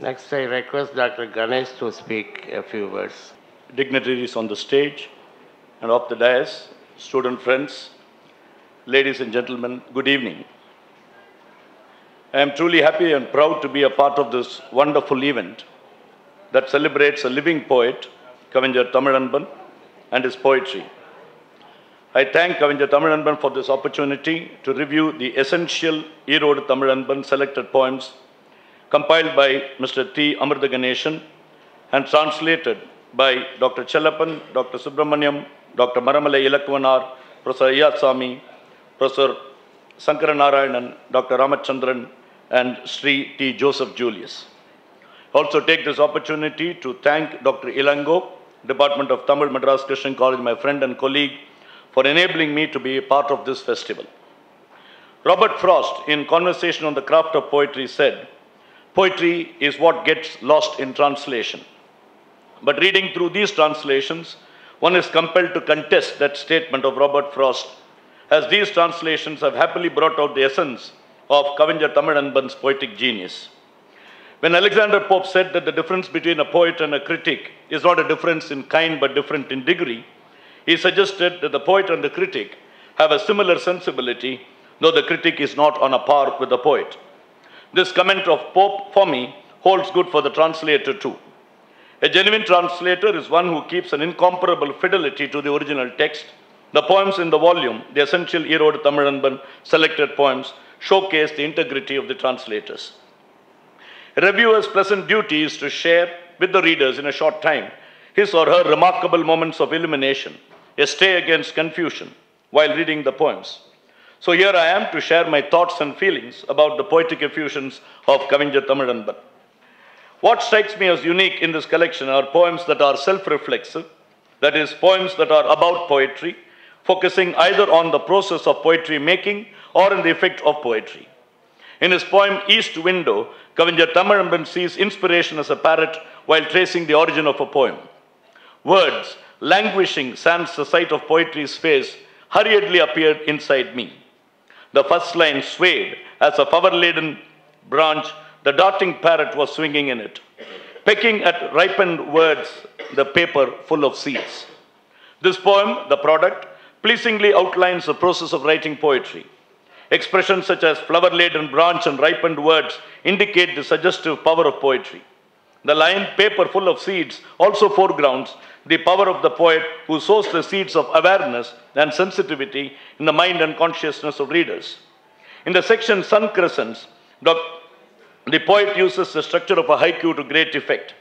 Next, I request Dr. Ganesh to speak a few words. Dignitaries on the stage and off the dais, student friends, ladies and gentlemen, good evening. I am truly happy and proud to be a part of this wonderful event that celebrates a living poet, Kavindar Tamilanban, and his poetry. I thank Kavindar Tamilanban for this opportunity to review the essential ERODE Tamilanban selected poems compiled by Mr. T.Amirthaganesan and translated by Dr. CHELLAPAN, Dr. Subramaniam, Dr. Maramalai Ilakvanar, Professor Iyasami, Professor Sankaranarayanan, Dr. Ramachandran, and Sri T. Joseph Julius. Also take this opportunity to thank Dr. Ilango, Department of Tamil, Madras Christian College, my friend and colleague, for enabling me to be a part of this festival. Robert Frost, in Conversation on the Craft of Poetry, said, "Poetry is what gets lost in translation." But reading through these translations, one is compelled to contest that statement of Robert Frost, as these translations have happily brought out the essence of Kavindar Tamilanban's poetic genius. When Alexander Pope said that the difference between a poet and a critic is not a difference in kind but different in degree, he suggested that the poet and the critic have a similar sensibility, though the critic is not on a par with the poet. This comment of Pope, for me, holds good for the translator too. A genuine translator is one who keeps an incomparable fidelity to the original text. The poems in the volume, the essential ERODE Tamilanban selected poems, showcase the integrity of the translators. A reviewer's pleasant duty is to share with the readers in a short time his or her remarkable moments of illumination, a stay against confusion while reading the poems. So here I am to share my thoughts and feelings about the poetic effusions of Kavindar Tamilanban. What strikes me as unique in this collection are poems that are self-reflexive, that is, poems that are about poetry, focusing either on the process of poetry making or in the effect of poetry. In his poem East Window, Kavindar Tamilanban sees inspiration as a parrot while tracing the origin of a poem. Words, languishing sans the sight of poetry's face, hurriedly appeared inside me. The first line swayed as a flower-laden branch, the darting parrot was swinging in it, pecking at ripened words, the paper full of seeds. This poem, the product, pleasingly outlines the process of writing poetry. Expressions such as flower-laden branch and ripened words indicate the suggestive power of poetry. The line, paper full of seeds, also foregrounds the power of the poet who sows the seeds of awareness and sensitivity in the mind and consciousness of readers. In the section Sun Crescents, the poet uses the structure of a haiku to great effect.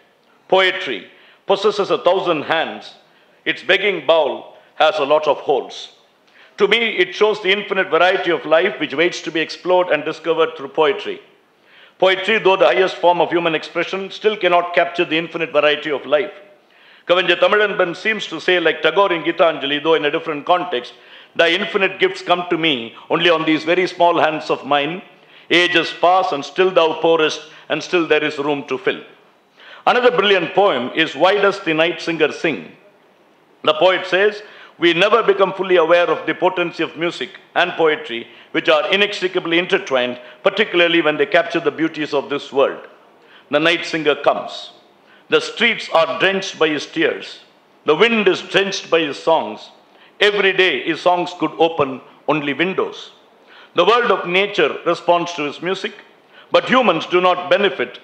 Poetry possesses 1,000 hands. Its begging bowl has a lot of holes. To me, it shows the infinite variety of life which waits to be explored and discovered through poetry. Poetry, though the highest form of human expression, still cannot capture the infinite variety of life. Kavindar Tamilanban seems to say, like Tagore in Gitanjali, though in a different context, "Thy infinite gifts come to me only on these very small hands of mine. Ages pass and still thou pourest, and still there is room to fill." Another brilliant poem is Why Does the Night Singer Sing? The poet says, "We never become fully aware of the potency of music and poetry, which are inextricably intertwined, particularly when they capture the beauties of this world. The night singer comes. The streets are drenched by his tears. The wind is drenched by his songs. Every day his songs could open only windows. The world of nature responds to his music, but humans do not benefit,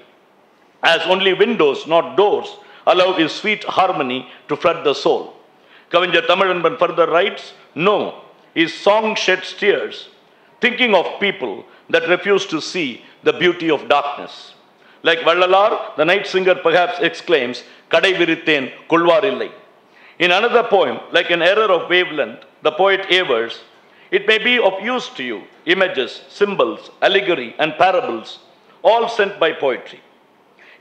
as only windows, not doors, allow his sweet harmony to flood the soul." Kavindar Tamilanban further writes, "No, his song sheds tears, thinking of people that refuse to see the beauty of darkness." Like Vallalar, the night singer perhaps exclaims, "Kadai virithen kulvarillai." In another poem, like An Error of Wavelength, the poet avers, "It may be of use to you, images, symbols, allegory, and parables, all sent by poetry."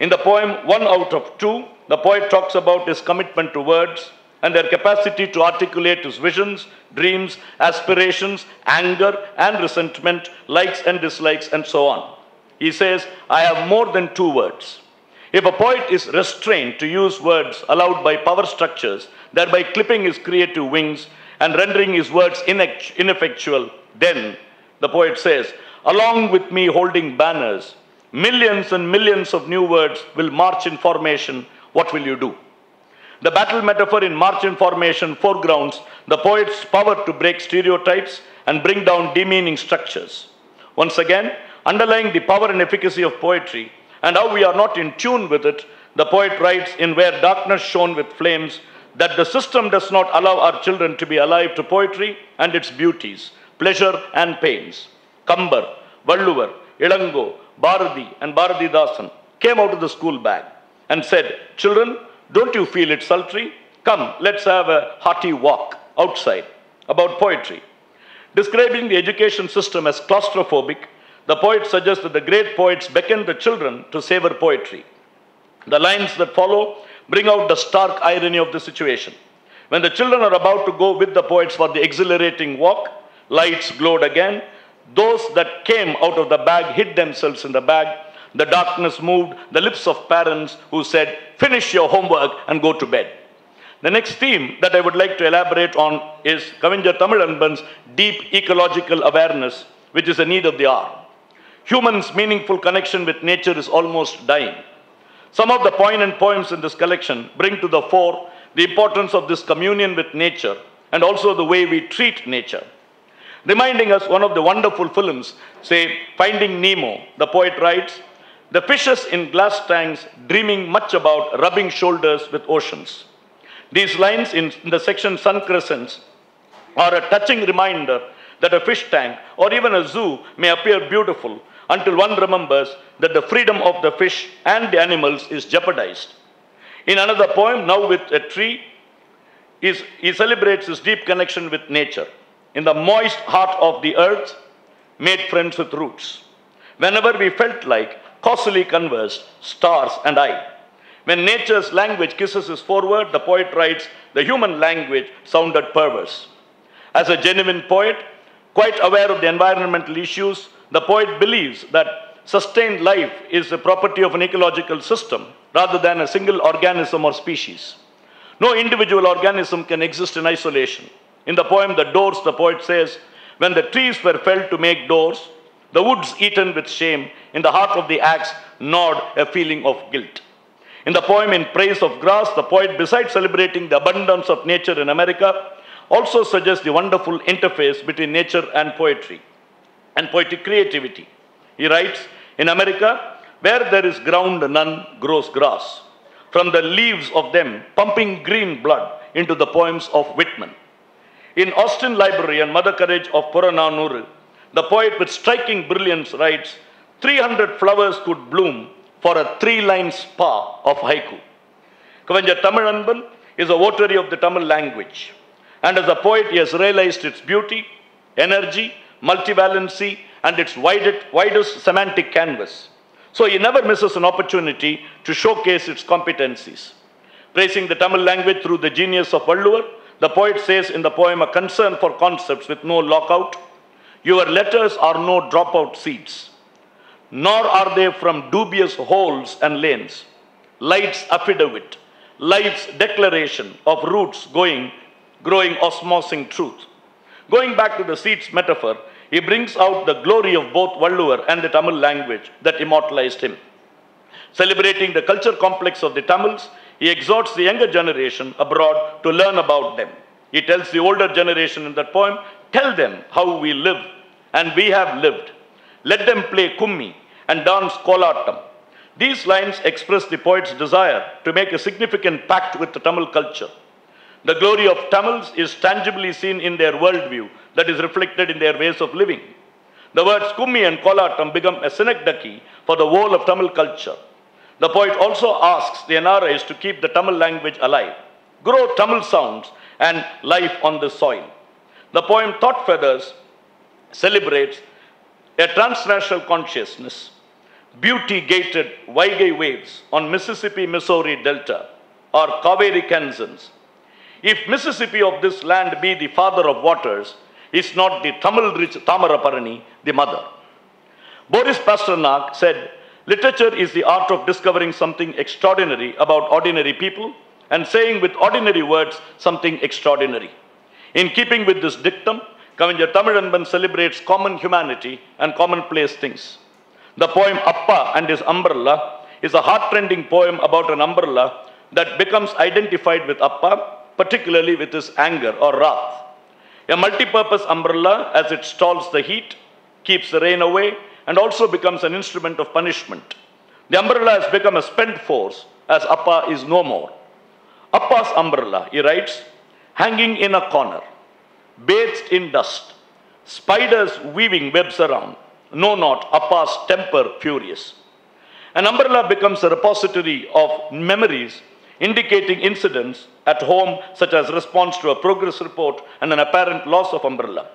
In the poem One Out of Two, the poet talks about his commitment to words and their capacity to articulate his visions, dreams, aspirations, anger and resentment, likes and dislikes, and so on. He says, "I have more than two words." If a poet is restrained to use words allowed by power structures, thereby clipping his creative wings and rendering his words ineffectual, then, the poet says, "Along with me holding banners, millions and millions of new words will march in formation. What will you do? The battle metaphor in march in formation foregrounds the poet's power to break stereotypes and bring down demeaning structures. Once again, underlying the power and efficacy of poetry and how we are not in tune with it, the poet writes in Where Darkness Shone with Flames that the system does not allow our children to be alive to poetry and its beauties, pleasure and pains. Kambar, Valluvar, Ilango, Bharati and Bharatidasan came out of the school bag and said, "Children, don't you feel it sultry? Come, let's have a hearty walk outside," about poetry. Describing the education system as claustrophobic, the poet suggests that the great poets beckon the children to savor poetry. The lines that follow bring out the stark irony of the situation. When the children are about to go with the poets for the exhilarating walk, lights glowed again. Those that came out of the bag hid themselves in the bag. The darkness moved the lips of parents who said, "Finish your homework and go to bed." The next theme that I would like to elaborate on is Kavindar Tamilanban's deep ecological awareness, which is a need of the hour. Humans' meaningful connection with nature is almost dying. Some of the poignant poems in this collection bring to the fore the importance of this communion with nature and also the way we treat nature. Reminding us one of the wonderful films, say Finding Nemo, the poet writes, "The fishes in glass tanks dreaming much about rubbing shoulders with oceans." These lines in the section Sun Crescents are a touching reminder that a fish tank or even a zoo may appear beautiful until one remembers that the freedom of the fish and the animals is jeopardized. In another poem, Now with a Tree, he celebrates his deep connection with nature. In the moist heart of the earth, made friends with roots. Whenever we felt like causally conversed, stars and I. When nature's language kisses his foreword, the poet writes, the human language sounded perverse. As a genuine poet, quite aware of the environmental issues, the poet believes that sustained life is the property of an ecological system rather than a single organism or species. No individual organism can exist in isolation. In the poem The Doors, the poet says, when the trees were felled to make doors, the woods eaten with shame, in the heart of the axe gnawed a feeling of guilt. In the poem In Praise of Grass, the poet, besides celebrating the abundance of nature in America, also suggests the wonderful interface between nature and poetry and poetic creativity. He writes, in America, where there is ground none grows grass, from the leaves of them pumping green blood into the poems of Whitman. In Austin Library and Mother Courage of Purananuru, the poet with striking brilliance writes, 300 flowers could bloom for a 3-line spa of haiku. Kavindar Tamilanban is a votary of the Tamil language. And as a poet, he has realized its beauty, energy, multivalency, and its widest semantic canvas. So he never misses an opportunity to showcase its competencies. Praising the Tamil language through the genius of Valluvar, the poet says in the poem, A Concern for Concepts with No Lockout, your letters are no dropout seeds, nor are they from dubious holes and lanes. Light's affidavit, life's declaration of roots growing osmosing truth. Going back to the seeds metaphor, he brings out the glory of both Valluvar and the Tamil language that immortalized him. Celebrating the culture complex of the Tamils, he exhorts the younger generation abroad to learn about them. He tells the older generation in that poem, tell them how we live, and we have lived. Let them play kummi and dance kolatam. These lines express the poet's desire to make a significant pact with the Tamil culture. The glory of Tamils is tangibly seen in their worldview that is reflected in their ways of living. The words kummi and kolatam become a synecdoche for the whole of Tamil culture. The poet also asks the NRIs to keep the Tamil language alive, grow Tamil sounds and life on the soil. The poem Thought Feathers celebrates a transnational consciousness, beauty-gated Vaigai waves on Mississippi-Missouri Delta or Kaveri Kansans. If Mississippi of this land be the father of waters, is not the Tamil-rich Tamaraparani the mother? Boris Pasternak said, literature is the art of discovering something extraordinary about ordinary people and saying with ordinary words something extraordinary. In keeping with this dictum, Kavindar Tamilanban celebrates common humanity and commonplace things. The poem Appa and His Umbrella is a heart-rending poem about an umbrella that becomes identified with Appa, particularly with his anger or wrath. A multi-purpose umbrella, as it stalls the heat, keeps the rain away, and also becomes an instrument of punishment. The umbrella has become a spent force, as Appa is no more. Appa's umbrella, he writes, hanging in a corner, bathed in dust, spiders weaving webs around, know not Appa's temper furious. An umbrella becomes a repository of memories indicating incidents at home, such as response to a progress report and an apparent loss of umbrella.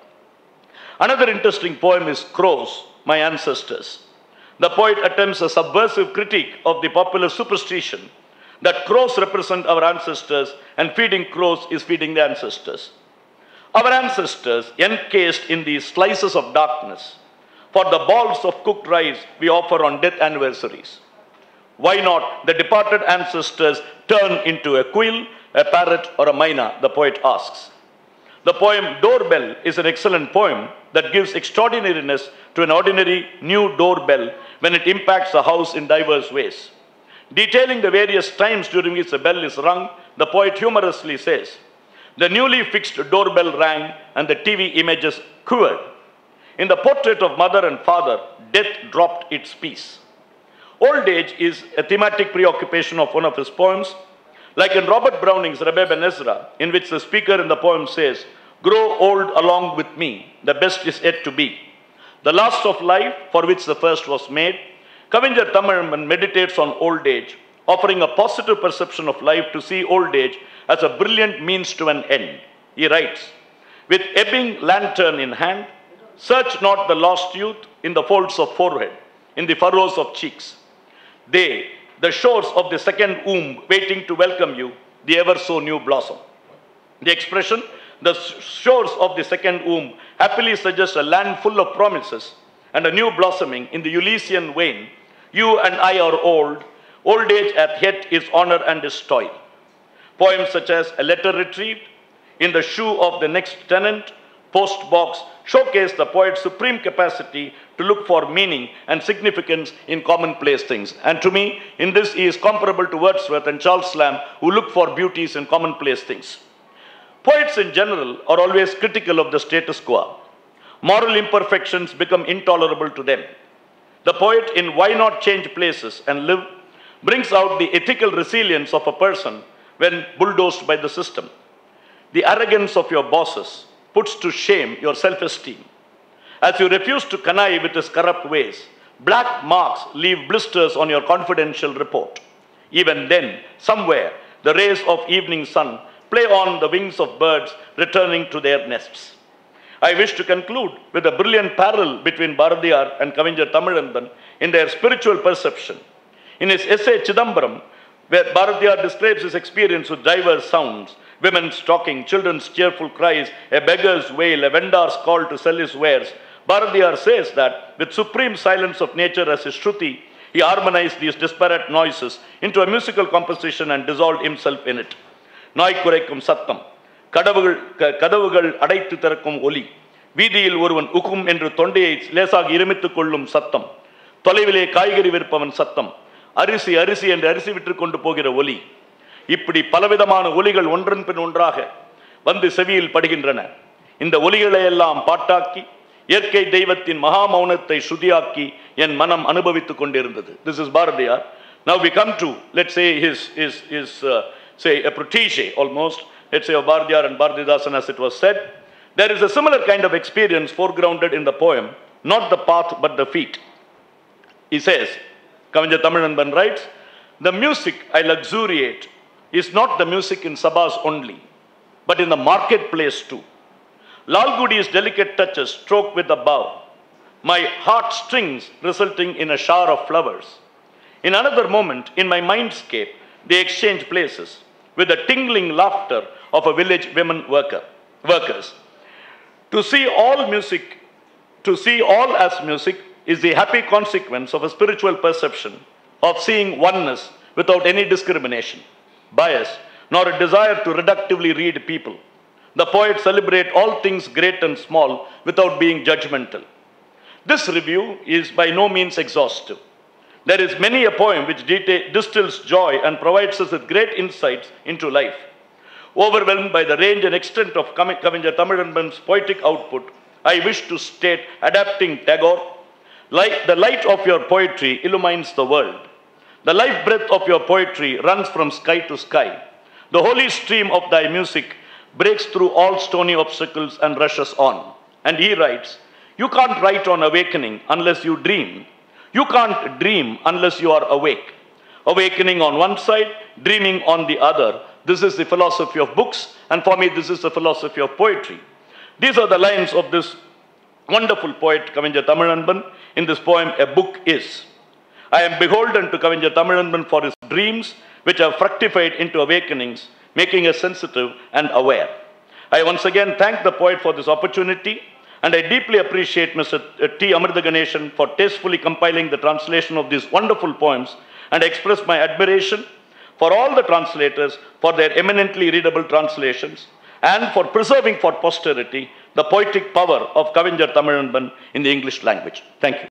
Another interesting poem is Crows, My Ancestors. The poet attempts a subversive critique of the popular superstition that crows represent our ancestors and feeding crows is feeding the ancestors. Our ancestors encased in these slices of darkness for the balls of cooked rice we offer on death anniversaries. Why not the departed ancestors turn into a quill, a parrot, or a myna, the poet asks. The poem Doorbell is an excellent poem that gives extraordinariness to an ordinary new doorbell when it impacts a house in diverse ways. Detailing the various times during which the bell is rung, the poet humorously says, the newly fixed doorbell rang and the TV images quivered. In the portrait of mother and father, death dropped its piece. Old age is a thematic preoccupation of one of his poems, like in Robert Browning's Rebbe Ben Ezra, in which the speaker in the poem says, grow old along with me, the best is yet to be. The last of life, for which the first was made, Kavindra Tamilanban meditates on old age, offering a positive perception of life to see old age as a brilliant means to an end. He writes, with ebbing lantern in hand, search not the lost youth in the folds of forehead, in the furrows of cheeks. They, the shores of the second womb, waiting to welcome you, the ever so new blossom. The expression, the shores of the second womb, happily suggests a land full of promises and a new blossoming in the Elysian vein. You and I are old. Old age hath yet its honor and its toil. Poems such as A Letter Retrieved, In the Shoe of the Next Tenant, Postbox showcase the poet's supreme capacity to look for meaning and significance in commonplace things. And to me, in this, he is comparable to Wordsworth and Charles Lamb, who look for beauties in commonplace things. Poets in general are always critical of the status quo. Moral imperfections become intolerable to them. The poet in Why Not Change Places and Live brings out the ethical resilience of a person when bulldozed by the system. The arrogance of your bosses puts to shame your self-esteem. As you refuse to connive with his corrupt ways, black marks leave blisters on your confidential report. Even then, somewhere, the rays of evening sun play on the wings of birds returning to their nests. I wish to conclude with a brilliant parallel between Bharadiyar and Kavindra Tamilanban in their spiritual perception. In his essay Chidambaram, where Bharadiyar describes his experience with diverse sounds, women's talking, children's cheerful cries, a beggar's wail, a vendor's call to sell his wares, Bharadiyar says that with supreme silence of nature as his Shruti, he harmonized these disparate noises into a musical composition and dissolved himself in it. Noi kureikkum sattam, கதவுகள் அடைத்து திறக்கும் ஒலி, வீதியில் ஒருவன் உக்கும் என்று தொண்டையை லேசாக இருமித்துக் கொள்ளும் சத்தம், தொலைவிலே காய்கறி விற்பவன் சத்தம், அரிசி அரிசி என்று அரிசி விற்று கொண்டு போகிற ஒலி, இப்படி பலவிதமான ஒலிகள் ஒன்றன் பின் ஒன்றாக வந்து செவியில் படுகின்றன. இந்த ஒலிகளை எல்லாம் பாட்டாக்கி இயற்கை தெய்வத்தின் மகா மௌனத்தை ஸ்ருதியாக்கி என் மனம் அனுபவித்துக் கொண்டிருந்தது. This is Bharadiyar. Now we come to, let's say, his say a protege almost, let's say of Bharadiyar and Bharatidasan, as it was said. There is a similar kind of experience foregrounded in the poem, not the path but the feet. He says, Kavindra Tamilanban writes, the music I luxuriate is not the music in sabhas only, but in the marketplace too. Lalgudi's delicate touches stroke with a bow, my heart strings resulting in a shower of flowers. In another moment, in my mindscape, they exchange places with the tingling laughter of a village women workers. To see all as music is the happy consequence of a spiritual perception of seeing oneness without any discrimination, bias, nor a desire to reductively read people. The poets celebrate all things great and small without being judgmental. This review is by no means exhaustive. There is many a poem which distills joy and provides us with great insights into life. Overwhelmed by the range and extent of Kavindra Tamilanban's poetic output, I wish to state, adapting Tagore, like the light of your poetry illumines the world. The life breath of your poetry runs from sky to sky. The holy stream of thy music breaks through all stony obstacles and rushes on. And he writes, you can't write on awakening unless you dream. You can't dream unless you are awake. Awakening on one side, dreaming on the other. This is the philosophy of books, and for me, this is the philosophy of poetry. These are the lines of this wonderful poet, Kavindra Tamilanban, in this poem, A Book Is. I am beholden to Kavindra Tamilanban for his dreams, which have fructified into awakenings, making us sensitive and aware. I once again thank the poet for this opportunity, and I deeply appreciate Mr. T.Amirthaganesan for tastefully compiling the translation of these wonderful poems, and express my admiration for all the translators for their eminently readable translations, and for preserving for posterity the poetic power of Kavindra Tamilanban in the English language. Thank you.